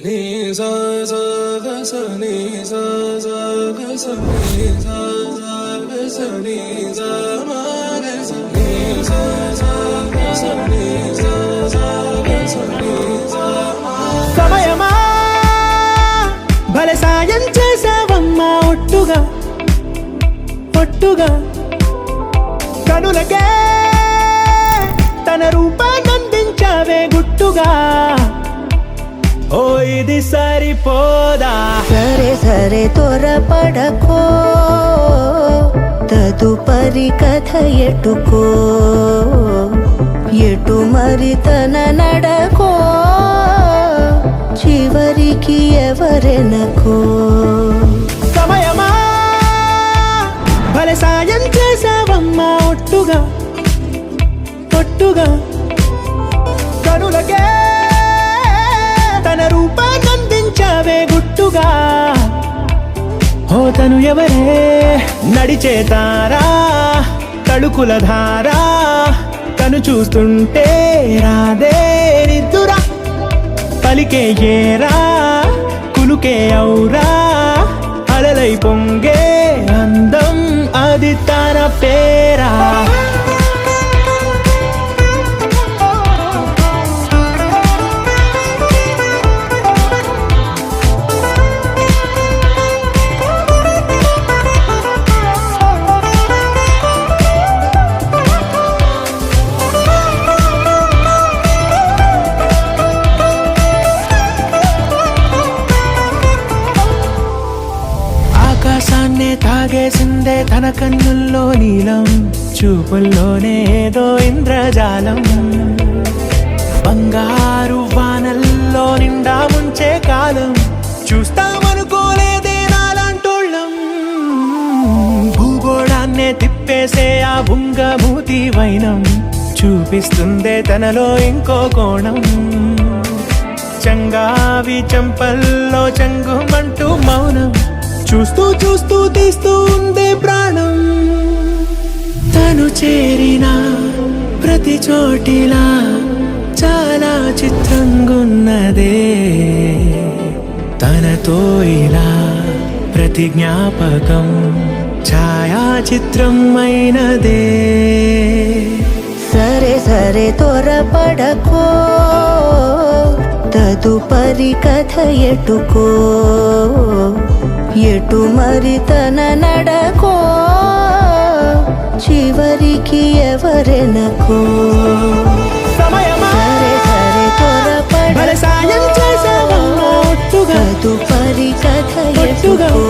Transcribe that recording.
నీ సా సా గ స నీ సా సా గ స నీ సా సా గ స నీ సా మా గ స నీ సా సా గ స నీ సా సా గ స నీ సా మా. సమయమా భలే సాయం చేసావమ్మా ఒట్టుగా ఒట్టుగా కనులకే తన రూపాన్నందించావే గుట్టుగా. ఓ ఇది సరిపోదా? సరే సరే త్వరపడకో, తదుపరి కథ ఎటుకో, ఎటు మరి తన నడకో, చివరికి ఎవరెనకో. సమయమా భలే సాయం చేసావమ్మా ఒట్టుగా ఒట్టుగా కనులకే తన రూపాన్నందించావే గుట్టుగా. ఓ తను ఎవరే నడిచే తారా, తడుకుల ధారా, తను చూస్తుంటే రాదే నిద్దురా. పలికే ఏరా కులుకే ఔరా, అలలై పొంగే అందం అది తన పేరా. ఆకాశాన్నే తాగేసిందే తన కన్నుల్లో నీలం, చూపుల్లోనే ఏదో ఇంద్రజాలం. బంగారు వానల్లో నిండా ముంచే కాలం, చూస్తామనుకోలేదే నాలాంటోళ్ళం. భూగోళాన్నే తిప్పేసే ఆ బుంగమూతి వైనం, చూపిస్తుందే తనలో ఇంకో కోణం. చంగావి చంపల్లో చంగుమంటూ మౌనం, చూస్తూ చూస్తూ తీస్తూ ఉందే ప్రాణం. తను చేరిన ప్రతి చోటిలా చాలా చిత్రంగున్నదే, తనతో ఇలా ప్రతి జ్ఞాపకం ఛాయాచిత్రం అయినదే. సరే సరే త్వరపడకో, తదుపరి కథ ఎటుకో, ఎటు మరి తన నడకో, చివరికి ఎవరెనకో. సమయమా సరే సరే భలే సాయం త్వరపడకో, చేసావమ్మా ఒట్టుగా తదుపరి కథ ఒట్టుగా ఎటుకో,